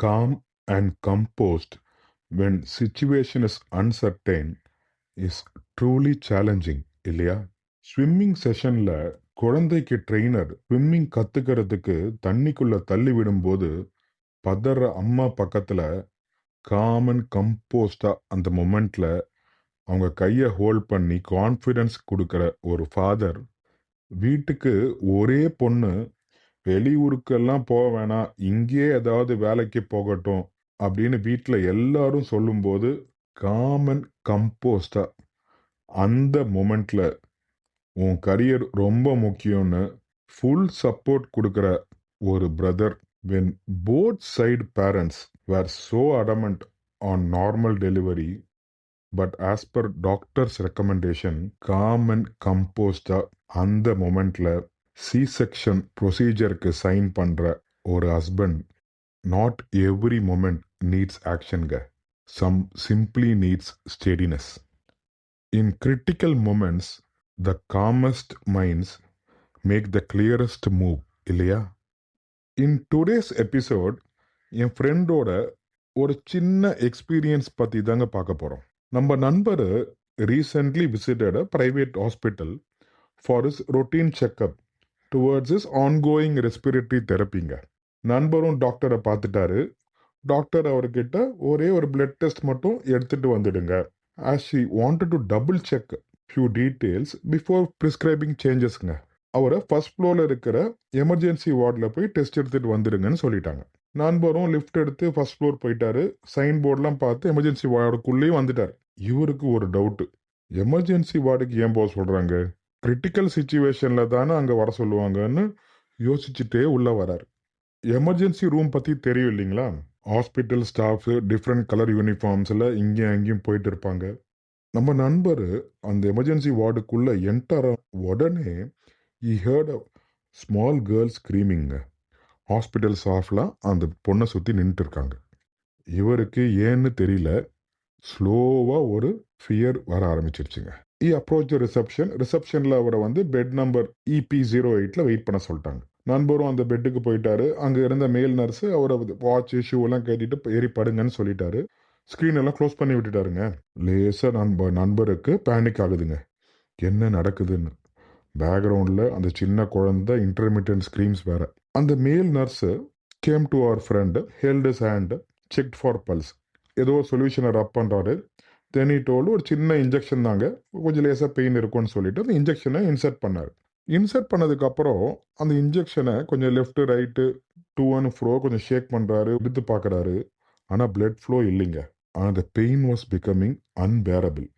calm and composed when situation is uncertain is truly challenging இல்லையா? Swimming செஷன்ல குழந்தைக்கு trainer swimming கத்துக்கிறதுக்கு தண்ணிக்குள்ள தள்ளி விடும்போது பதற அம்மா பக்கத்துல காம் அண்ட் கம்போஸ்டா அந்த மொமெண்ட்ல அவங்க கையை ஹோல்ட் பண்ணி கான்ஃபிடன்ஸ் கொடுக்கிற ஒரு ஃபாதர், வீட்டுக்கு ஒரே பொண்ணு வெளியூருக்கெல்லாம் போக வேணாம், இங்கேயே ஏதாவது வேலைக்கு போகட்டும் அப்படின்னு வீட்டில் எல்லாரும் சொல்லும்போது காமன் கம்போஸ்டா அந்த மொமெண்ட்ல உன் கரியர் ரொம்ப முக்கியம்னு ஃபுல் சப்போர்ட் கொடுக்குற ஒரு brother. when both side parents were so adamant on normal delivery, but as per doctor's recommendation calm and composed அந்த மொமெண்ட்ல சி செக்ஷன் ப்ரொசீஜருக்கு சைன் பண்ற ஒரு husband. Not every moment needs ஆக்ஷன்க, some simply needs steadiness. In critical moments the calmest minds make the clearest move இல்லையா? In today's episode என் ஃப்ரெண்டோட ஒரு சின்ன எக்ஸ்பீரியன்ஸ் பற்றி தாங்க பார்க்க போகிறோம். நம்ம நண்பர் recently visited a private hospital for his routine checkup towards his ongoing respiratory தெரப்பிங்க. நண்பரும் டாக்டரை பார்த்துட்டாரு. டாக்டர் அவர்கிட்ட ஒரே ஒரு பிளட் டெஸ்ட் மட்டும் எடுத்துட்டு வந்துடுங்க, as she wanted to double check few details before prescribing changesங்க. அவரை ஃபர்ஸ்ட் ஃப்ளோரில் இருக்கிற எமர்ஜென்சி வார்டில் போய் டெஸ்ட் எடுத்துட்டு வந்துடுங்கன்னு சொல்லிட்டாங்க. நண்பரும் லிஃப்ட் எடுத்து ஃபர்ஸ்ட் ஃப்ளோர் போயிட்டாரு. சைன் போர்டெலாம் பார்த்து எமர்ஜென்சி வார்டுக்குள்ளேயும் வந்துட்டார். இவருக்கு ஒரு டவுட்டு, எமர்ஜென்சி வார்டுக்கு ஏன் போக சொல்கிறாங்க, கிரிட்டிக்கல் சுச்சுவேஷனில் தானே அங்கே வர சொல்லுவாங்கன்னு யோசிச்சுட்டே உள்ளே வரார். எமர்ஜென்சி ரூம் பற்றி தெரியும் இல்லைங்களா? ஹாஸ்பிட்டல் ஸ்டாஃப்ஸு டிஃப்ரெண்ட் கலர் யூனிஃபார்ம்ஸில் இங்கேயும் அங்கேயும் போயிட்டு இருப்பாங்க. நம்ம நண்பர் அந்த எமர்ஜென்சி வார்டுக்குள்ளே என்டர் உடனே he heard a small girl screaming. Hospital ஸ்டாஃப்லாம் அந்த பொண்ணை சுற்றி நின்றுட்டு இருக்காங்க. இவருக்கு ஏன்னு தெரியல, ஸ்லோவாக ஒரு ஃபியர் வர ஆரம்பிச்சிருச்சுங்க. அப்ரோச் ரிசப்ஷனில் அவரை பெட் நம்பர் EP08 வெயிட் பண்ண சொல்லிட்டாங்க. நண்பரும் அந்த பெட்டுக்கு போயிட்டாரு. அங்கே இருந்த மேல் நர்ஸு அவரை வாட்ச் ஷூவெல்லாம் கேட்டுட்டு ஏறி படுங்கன்னு சொல்லிட்டாரு. ஸ்க்ரீன் எல்லாம் க்ளோஸ் பண்ணி விட்டுட்டாருங்க. லேசாக நண்பருக்கு பேனிக் ஆகுதுங்க, என்ன நடக்குதுன்னு. பேக்ரவுண்டில் அந்த சின்ன குழந்தை இன்டர்மிட்டன்ட் ஸ்க்ரீம்ஸ் வேற. அந்த male nurse came to our friend, held his hand, check for pulse. ஏதோ சொல்யூஷனை ரப் பண்ணுறாரு. தென் டோல் ஒரு சின்ன இன்ஜெக்ஷன் தாங்க, கொஞ்சம் லேசாக பெயின் இருக்கும்னு சொல்லிட்டு அந்த இன்ஜெக்ஷனை இன்சர்ட் பண்ணார். இன்சர்ட் பண்ணதுக்கப்புறம் அந்த இன்ஜெக்ஷனை கொஞ்சம் லெஃப்ட் ரைட்டு டூ அண்ட் ஃப்ரோ கொஞ்சம் ஷேக் பண்ணுறாரு, எடுத்து பார்க்குறாரு. ஆனால் பிளட் ஃப்ளோ இல்லைங்க. ஆனால் the pain was becoming unbearable.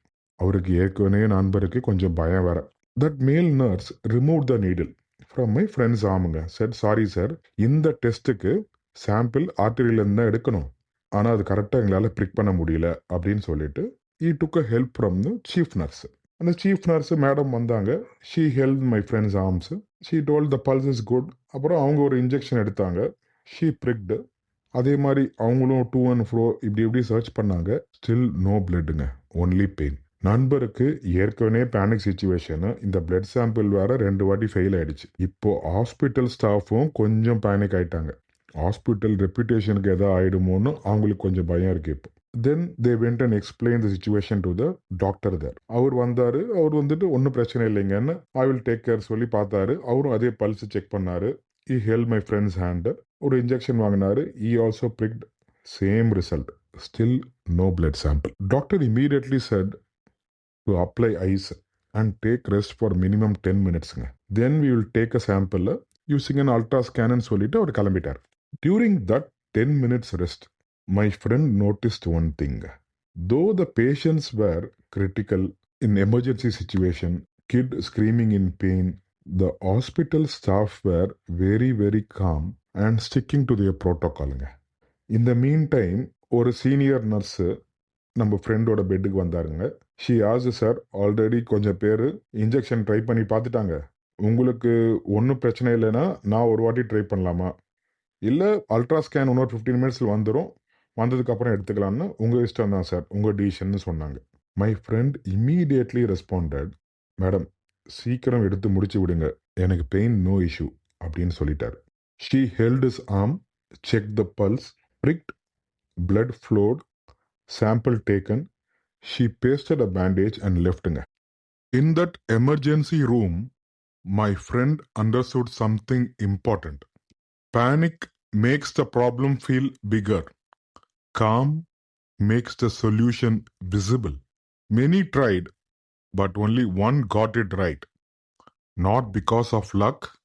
அவருக்கு ஏற்கனவே நண்பருக்கு கொஞ்சம் பயம் வேற. That male nurse removed the needle from my friend's armங்க. said sorry sir, இந்த டெஸ்ட்டுக்கு சாம்பிள் ஆர்டரியிலேருந்து தான் எடுக்கணும், ஆனால் அது கரெக்டாக எங்களால் பிரிக் பண்ண முடியல அப்படின்னு சொல்லிட்டு he took a help from the chief nurse. அந்த சீஃப் நர்ஸு மேடம் வந்தாங்க. she held my friend's arms, she told the pulse is good. அப்புறம் அவங்க ஒரு இன்ஜெக்ஷன் எடுத்தாங்க. she pricked. அதே மாதிரி அவங்களும் டூ அண்ட் ஃப்ரோ இப்படி சர்ச் பண்ணாங்க. ஸ்டில் நோ பிளட்டுங்க, ஒன்லி பெயின். நண்பருக்கு ஏற்கனவே பேனிக் சுச்சுவேஷனு, இந்த பிளட் சாம்பிள் வேற 2 வாட்டி ஃபெயில் ஆயிடுச்சு. இப்போ ஹாஸ்பிட்டல் ஸ்டாஃபும் கொஞ்சம் பேனிக் ஆயிட்டாங்க. ஹாஸ்பிட்டல் ரெப்யூட்டேஷனுக்கு எதாவது ஆயிடுமோன்னு அவங்களுக்கு கொஞ்சம் பயம் இருக்கு இப்போ. Then they went and explain the situation to the doctor there. அவர் வந்தார். அவர் ஒன்றும் பிரச்சனை இல்லைங்கன்னு ஐ வில் டேக் கேர் சொல்லி பார்த்தாரு. அவரும் அதே பல்ஸ் செக் பண்ணாரு. he held my friend's hand, ஒரு இன்ஜெக்ஷன் வாங்கினாரு. he also pricked, same result, still no blood sample. Doctor immediately said to apply ice and take rest for minimum 10 minutes. Then we will take a sample using an ultra scan and சொல்லிட்டு அவர் கிளம்பிட்டார். During that 10 minutes rest, my friend noticed one thing. Though the patients were critical in emergency situation, kid screaming in pain, the hospital staff were very very calm and sticking to their protocol. In the meantime, ஒரு senior nurse நம்ம ஃப்ரெண்டோட பெட்டுக்கு வந்தாருங்க. She asked sir, already கொஞ்சம் பேர் injection try பண்ணி பார்த்துட்டாங்க, உங்களுக்கு ஒன்றும் பிரச்சனை இல்லைன்னா நான் ஒரு வாட்டி ட்ரை பண்ணலாமா, இல்லை அல்ட்ரா ஸ்கேன் இன்னொரு 15 மினிட்ஸில் வந்துடும், வந்ததுக்கப்புறம் எடுத்துக்கலான்னு உங்கள் இஷ்டம் தான் சார், உங்கள் டிசிஷன்னு சொன்னாங்க. My friend immediately responded, madam சீக்கிரம் எடுத்து முடிச்சு விடுங்க, எனக்கு பெயின் நோ இஷ்யூ அப்படின்னு சொல்லிட்டார். She held is arm, check the pulse Pricked, blood flowed, sample taken. She pasted a bandage and left. In that emergency room, my friend understood something important. Panic makes the problem feel bigger. Calm makes the solution visible. Many tried, but only one got it right. Not because of luck,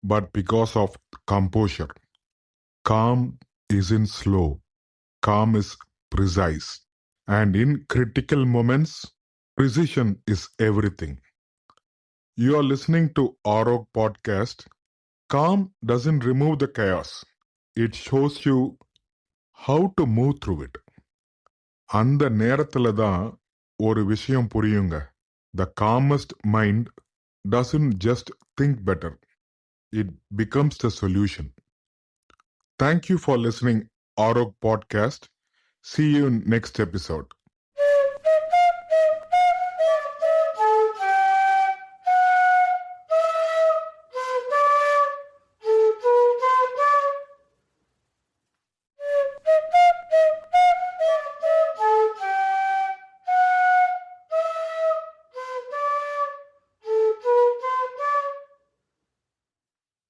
but because of composure. Calm isn't slow, calm is precise. And in critical moments, precision is everything. You are listening to Arog podcast. Calm doesn't remove the chaos. It shows you how to move through it. அந்த நேரத்துல தான் ஒரு விஷயம் புரியுங்க. The calmest mind doesn't just think better. It becomes the solution. Thank you for listening Arog podcast. See you in next episode.